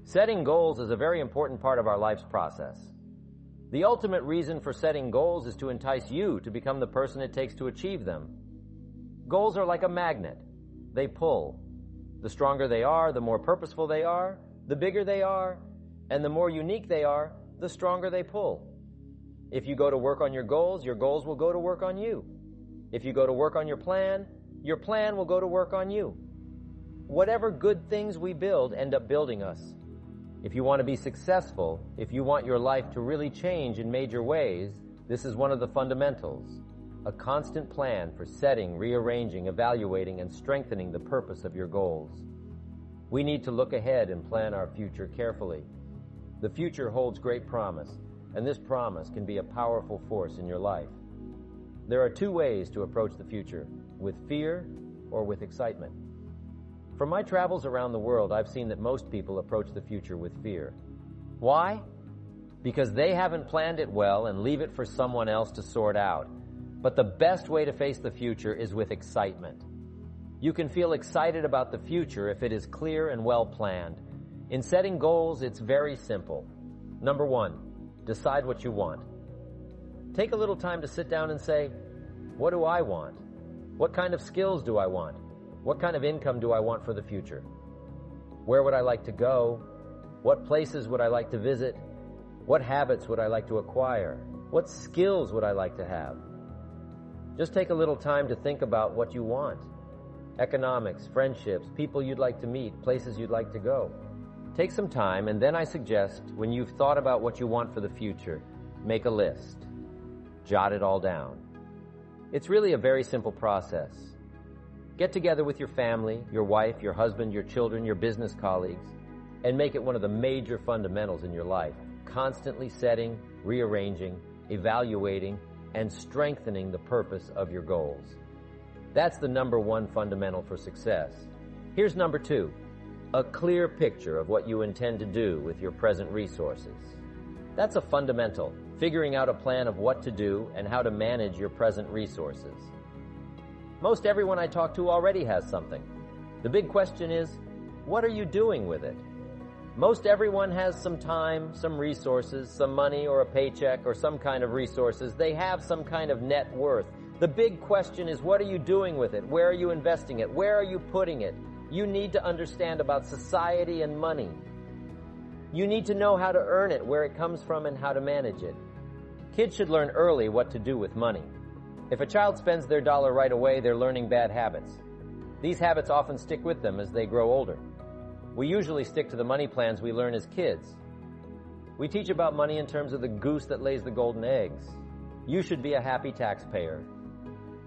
Setting goals is a very important part of our life's process. The ultimate reason for setting goals is to entice you to become the person it takes to achieve them. Goals are like a magnet. They pull. The stronger they are, the more purposeful they are, the bigger they are, and the more unique they are, the stronger they pull. If you go to work on your goals will go to work on you. If you go to work on your plan will go to work on you. Whatever good things we build end up building us. If you want to be successful, if you want your life to really change in major ways, this is one of the fundamentals. A constant plan for setting, rearranging, evaluating, and strengthening the purpose of your goals. We need to look ahead and plan our future carefully. The future holds great promise, and this promise can be a powerful force in your life. There are two ways to approach the future, with fear or with excitement. From my travels around the world, I've seen that most people approach the future with fear. Why? Because they haven't planned it well and leave it for someone else to sort out. But the best way to face the future is with excitement. You can feel excited about the future if it is clear and well planned. In setting goals, it's very simple. Number one, decide what you want. Take a little time to sit down and say, what do I want? What kind of skills do I want? What kind of income do I want for the future? Where would I like to go? What places would I like to visit? What habits would I like to acquire? What skills would I like to have? Just take a little time to think about what you want. Economics, friendships, people you'd like to meet, places you'd like to go. Take some time, and then I suggest, when you've thought about what you want for the future, make a list. Jot it all down. It's really a very simple process. Get together with your family, your wife, your husband, your children, your business colleagues, and make it one of the major fundamentals in your life, constantly setting, rearranging, evaluating, and strengthening the purpose of your goals. That's the number one fundamental for success. Here's number two, a clear picture of what you intend to do with your present resources. That's a fundamental, figuring out a plan of what to do and how to manage your present resources. Most everyone I talk to already has something. The big question is, what are you doing with it? Most everyone has some time, some resources, some money or a paycheck or some kind of resources. They have some kind of net worth. The big question is, what are you doing with it? Where are you investing it? Where are you putting it? You need to understand about society and money. You need to know how to earn it, where it comes from, and how to manage it. Kids should learn early what to do with money. If a child spends their dollar right away, they're learning bad habits. These habits often stick with them as they grow older. We usually stick to the money plans we learn as kids. We teach about money in terms of the goose that lays the golden eggs. You should be a happy taxpayer.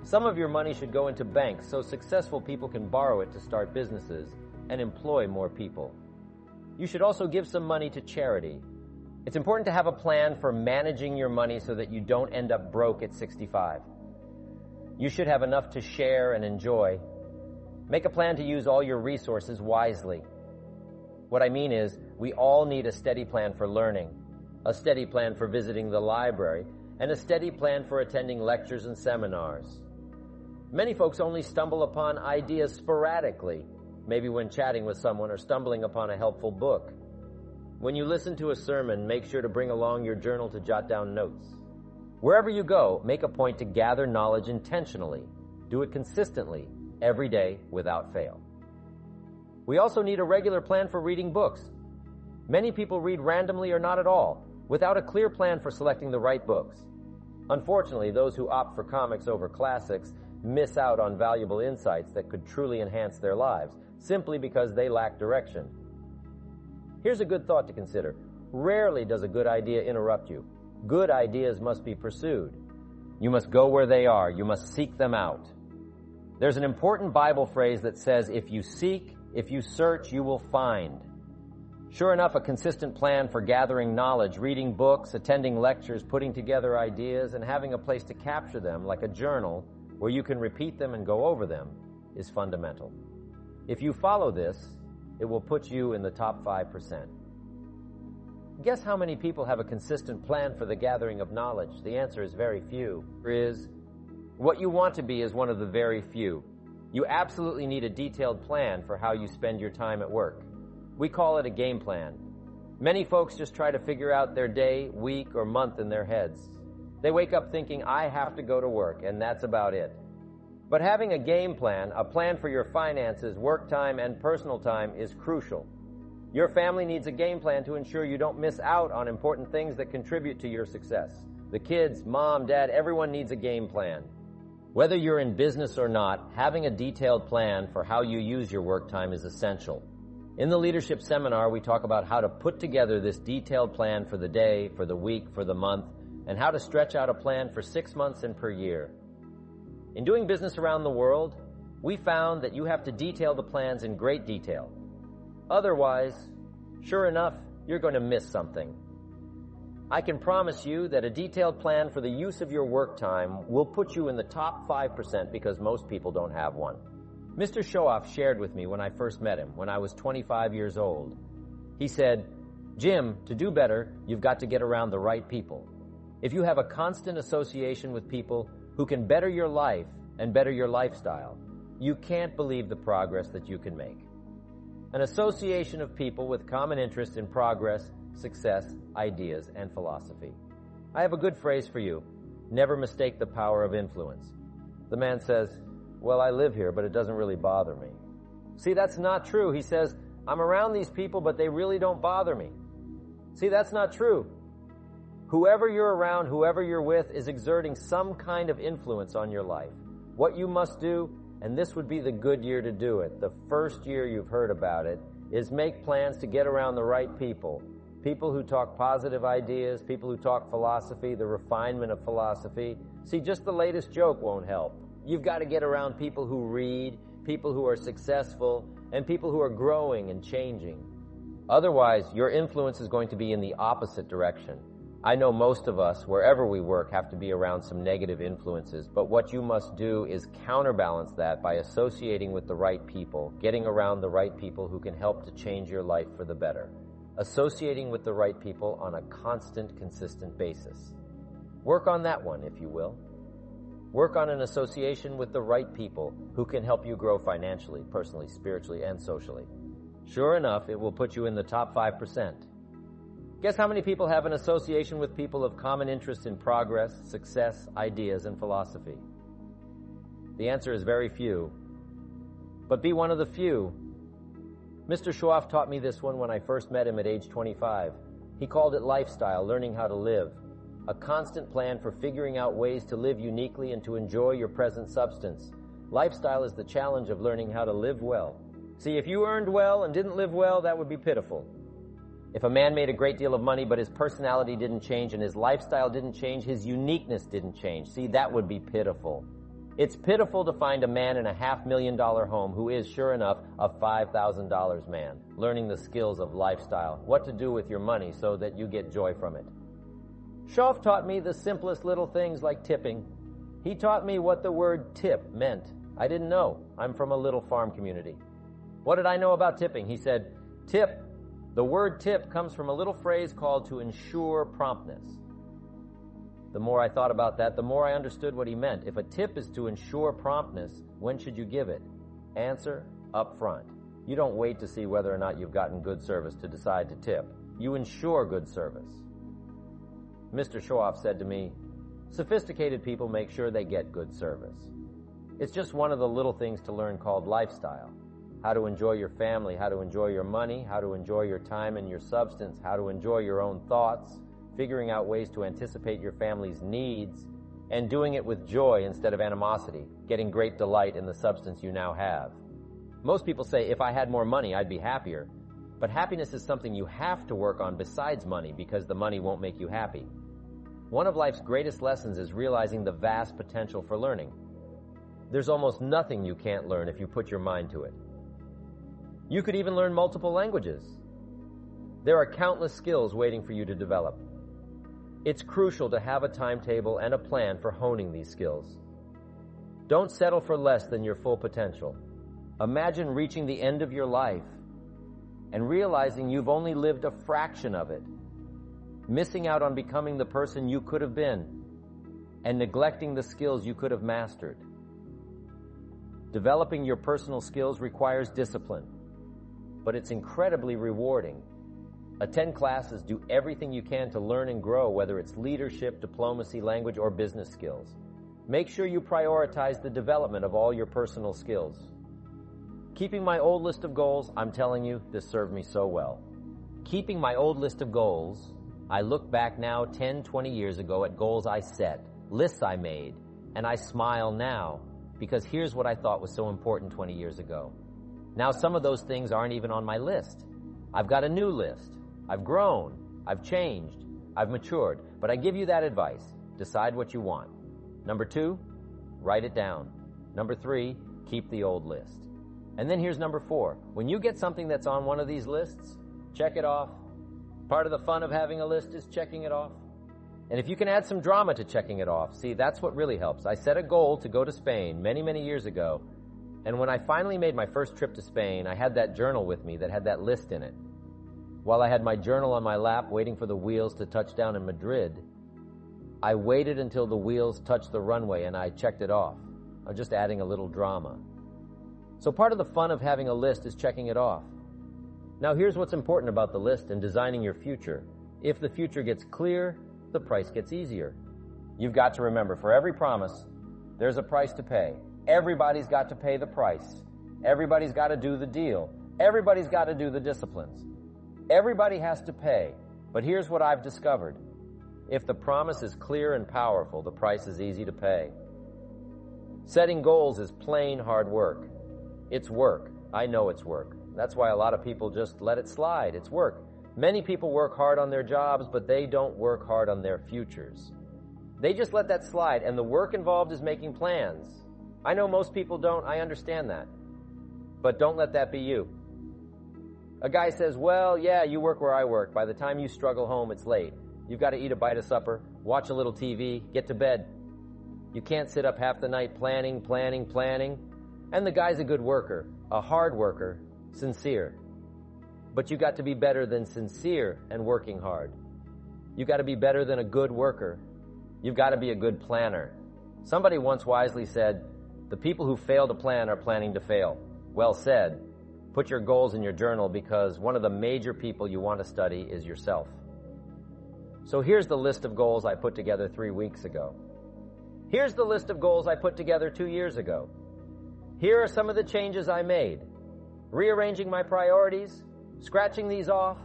Some of your money should go into banks so successful people can borrow it to start businesses and employ more people. You should also give some money to charity. It's important to have a plan for managing your money so that you don't end up broke at 65. You should have enough to share and enjoy. Make a plan to use all your resources wisely. What I mean is, we all need a steady plan for learning, a steady plan for visiting the library, and a steady plan for attending lectures and seminars. Many folks only stumble upon ideas sporadically, maybe when chatting with someone or stumbling upon a helpful book. When you listen to a sermon, make sure to bring along your journal to jot down notes. Wherever you go, make a point to gather knowledge intentionally. Do it consistently, every day, without fail. We also need a regular plan for reading books. Many people read randomly or not at all, without a clear plan for selecting the right books. Unfortunately, those who opt for comics over classics miss out on valuable insights that could truly enhance their lives, simply because they lack direction. Here's a good thought to consider. Rarely does a good idea interrupt you. Good ideas must be pursued. You must go where they are. You must seek them out. There's an important Bible phrase that says, if you seek, if you search, you will find. Sure enough, a consistent plan for gathering knowledge, reading books, attending lectures, putting together ideas, and having a place to capture them, like a journal, where you can repeat them and go over them, is fundamental. If you follow this, it will put you in the top 5%. Guess how many people have a consistent plan for the gathering of knowledge? The answer is very few. What you want to be is one of the very few. You absolutely need a detailed plan for how you spend your time at work. We call it a game plan. Many folks just try to figure out their day, week, or month in their heads. They wake up thinking, I have to go to work, and that's about it. But having a game plan, a plan for your finances, work time, and personal time is crucial. Your family needs a game plan to ensure you don't miss out on important things that contribute to your success. The kids, mom, dad, everyone needs a game plan. Whether you're in business or not, having a detailed plan for how you use your work time is essential. In the leadership seminar, we talk about how to put together this detailed plan for the day, for the week, for the month, and how to stretch out a plan for 6 months and per year. In doing business around the world, we found that you have to detail the plans in great detail. Otherwise, sure enough, you're going to miss something. I can promise you that a detailed plan for the use of your work time will put you in the top 5% because most people don't have one. Mr. Showoff shared with me when I first met him, when I was 25 years old. He said, Jim, to do better, you've got to get around the right people. If you have a constant association with people who can better your life and better your lifestyle, you can't believe the progress that you can make. An association of people with common interest in progress, success, ideas, and philosophy. I have a good phrase for you. Never mistake the power of influence. The man says, well, I live here, but it doesn't really bother me. See, that's not true. He says, I'm around these people, but they really don't bother me. See, that's not true. Whoever you're around, whoever you're with, is exerting some kind of influence on your life. What you must do, and this would be the good year to do it, the first year you've heard about it, is make plans to get around the right people. People who talk positive ideas, people who talk philosophy, the refinement of philosophy. See, just the latest joke won't help. You've got to get around people who read, people who are successful, and people who are growing and changing. Otherwise, your influence is going to be in the opposite direction. I know most of us, wherever we work, have to be around some negative influences, but what you must do is counterbalance that by associating with the right people, getting around the right people who can help to change your life for the better. Associating with the right people on a constant, consistent basis. Work on that one, if you will. Work on an association with the right people who can help you grow financially, personally, spiritually, and socially. Sure enough, it will put you in the top 5%. Guess how many people have an association with people of common interest in progress, success, ideas, and philosophy? The answer is very few. But be one of the few. Mr. Showoff taught me this one when I first met him at age 25. He called it lifestyle, learning how to live. A constant plan for figuring out ways to live uniquely and to enjoy your present substance. Lifestyle is the challenge of learning how to live well. See, if you earned well and didn't live well, that would be pitiful. If a man made a great deal of money, but his personality didn't change and his lifestyle didn't change, his uniqueness didn't change, see, that would be pitiful. It's pitiful to find a man in a $500,000 home who is, sure enough, a $5,000 man, learning the skills of lifestyle, what to do with your money so that you get joy from it. Showoff taught me the simplest little things like tipping. He taught me what the word tip meant. I didn't know. I'm from a little farm community. What did I know about tipping? He said, tip. The word tip comes from a little phrase called to ensure promptness. The more I thought about that, the more I understood what he meant. If a tip is to ensure promptness, when should you give it? Answer, up front. You don't wait to see whether or not you've gotten good service to decide to tip. You ensure good service. Mr. Showoff said to me, sophisticated people make sure they get good service. It's just one of the little things to learn called lifestyle. How to enjoy your family, how to enjoy your money, how to enjoy your time and your substance, how to enjoy your own thoughts, figuring out ways to anticipate your family's needs, and doing it with joy instead of animosity, getting great delight in the substance you now have. Most people say, if I had more money, I'd be happier. But happiness is something you have to work on besides money because the money won't make you happy. One of life's greatest lessons is realizing the vast potential for learning. There's almost nothing you can't learn if you put your mind to it. You could even learn multiple languages. There are countless skills waiting for you to develop. It's crucial to have a timetable and a plan for honing these skills. Don't settle for less than your full potential. Imagine reaching the end of your life and realizing you've only lived a fraction of it, missing out on becoming the person you could have been, and neglecting the skills you could have mastered. Developing your personal skills requires discipline, but it's incredibly rewarding. Attend classes, do everything you can to learn and grow, whether it's leadership, diplomacy, language, or business skills. Make sure you prioritize the development of all your personal skills. Keeping my old list of goals, I'm telling you, this served me so well. Keeping my old list of goals, I look back now 10, 20 years ago at goals I set, lists I made, and I smile now because here's what I thought was so important 20 years ago. Now some of those things aren't even on my list. I've got a new list. I've grown. I've changed. I've matured. But I give you that advice. Decide what you want. Number 2, write it down. Number 3, keep the old list. And then here's number 4. When you get something that's on one of these lists, check it off. Part of the fun of having a list is checking it off. And if you can add some drama to checking it off, see, that's what really helps. I set a goal to go to Spain many, many years ago. And when I finally made my first trip to Spain, I had that journal with me that had that list in it. While I had my journal on my lap waiting for the wheels to touch down in Madrid, I waited until the wheels touched the runway and I checked it off. I'm just adding a little drama. So part of the fun of having a list is checking it off. Now here's what's important about the list and designing your future. If the future gets clear, the price gets easier. You've got to remember, for every promise, there's a price to pay. Everybody's got to pay the price. Everybody's got to do the deal. Everybody's got to do the disciplines. Everybody has to pay, but here's what I've discovered. If the promise is clear and powerful, the price is easy to pay. Setting goals is plain hard work. It's work. I know it's work. That's why a lot of people just let it slide. It's work. Many people work hard on their jobs, but they don't work hard on their futures. They just let that slide, and the work involved is making plans. I know most people don't. I understand that. But don't let that be you. A guy says, well, yeah, you work where I work. By the time you struggle home, it's late. You've got to eat a bite of supper, watch a little TV, get to bed. You can't sit up half the night planning. And the guy's a good worker, a hard worker, sincere. But you got to be better than sincere and working hard. You got to be better than a good worker. You've got to be a good planner. Somebody once wisely said, the people who fail to plan are planning to fail. Well said. Put your goals in your journal because one of the major people you want to study is yourself. So here's the list of goals I put together 3 weeks ago. Here's the list of goals I put together 2 years ago. Here are some of the changes I made. Rearranging my priorities, scratching these off,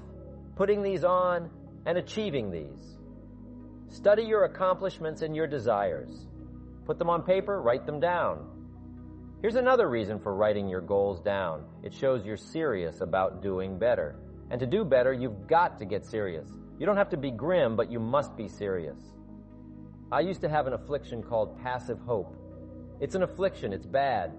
putting these on, and achieving these. Study your accomplishments and your desires. Put them on paper, write them down. Here's another reason for writing your goals down. It shows you're serious about doing better. And to do better, you've got to get serious. You don't have to be grim, but you must be serious. I used to have an affliction called passive hope. It's an affliction. It's bad.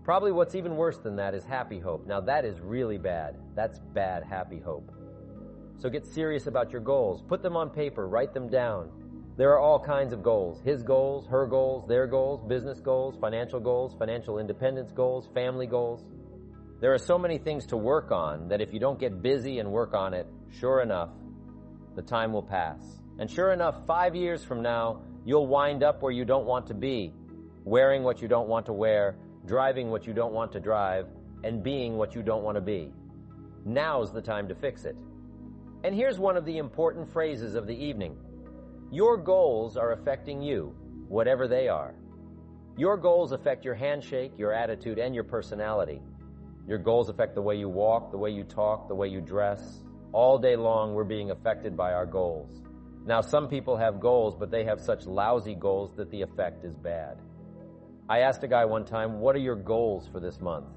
Probably what's even worse than that is happy hope. Now that is really bad. That's bad happy hope. So get serious about your goals. Put them on paper. Write them down. There are all kinds of goals. His goals, her goals, their goals, business goals, financial independence goals, family goals. There are so many things to work on that if you don't get busy and work on it, sure enough, the time will pass. And sure enough, 5 years from now, you'll wind up where you don't want to be, wearing what you don't want to wear, driving what you don't want to drive, and being what you don't want to be. Now's the time to fix it. And here's one of the important phrases of the evening. Your goals are affecting you, whatever they are. Your goals affect your handshake, your attitude, and your personality. Your goals affect the way you walk, the way you talk, the way you dress. All day long, we're being affected by our goals. Now, some people have goals, but they have such lousy goals that the effect is bad. I asked a guy one time, what are your goals for this month?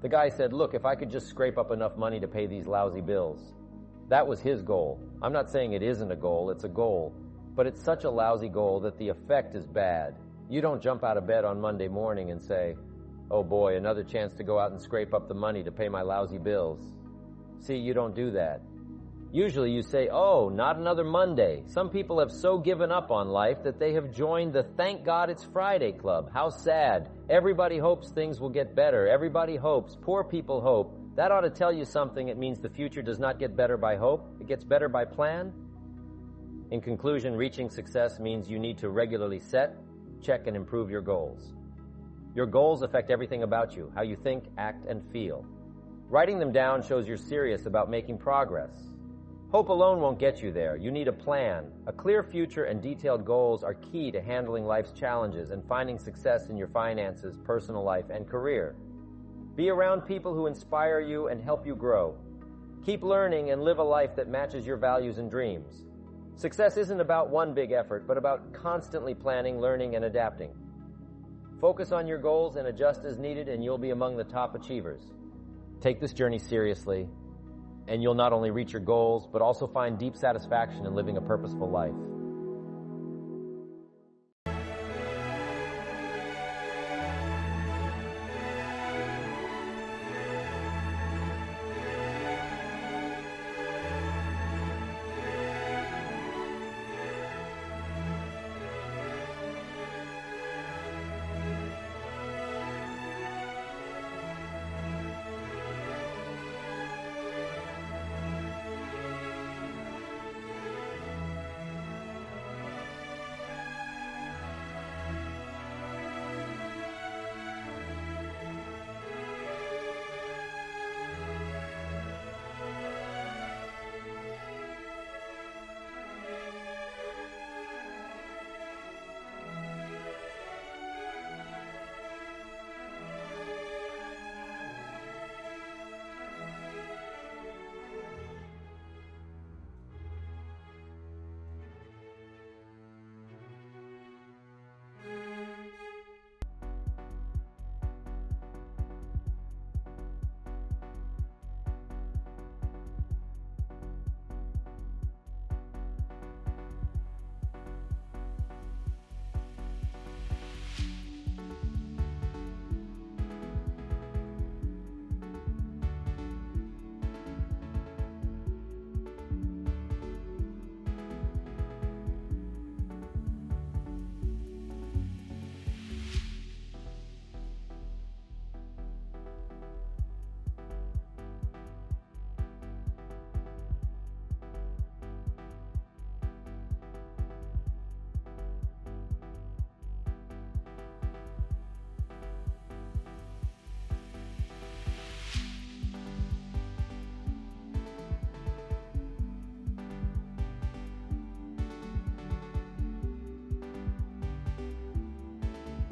The guy said, look, if I could just scrape up enough money to pay these lousy bills. That was his goal. I'm not saying it isn't a goal, it's a goal. But it's such a lousy goal that the effect is bad. You don't jump out of bed on Monday morning and say, oh boy, another chance to go out and scrape up the money to pay my lousy bills. See, you don't do that. Usually you say, oh, not another Monday. Some people have so given up on life that they have joined the Thank God It's Friday Club. How sad. Everybody hopes things will get better. Everybody hopes. Poor people hope. That ought to tell you something. It means the future does not get better by hope. It gets better by plan. In conclusion, reaching success means you need to regularly set, check, and improve your goals. Your goals affect everything about you, how you think, act, and feel. Writing them down shows you're serious about making progress. Hope alone won't get you there. You need a plan. A clear future and detailed goals are key to handling life's challenges and finding success in your finances, personal life, and career. Be around people who inspire you and help you grow. Keep learning and live a life that matches your values and dreams. Success isn't about one big effort, but about constantly planning, learning, and adapting. Focus on your goals and adjust as needed, and you'll be among the top achievers. Take this journey seriously, and you'll not only reach your goals, but also find deep satisfaction in living a purposeful life.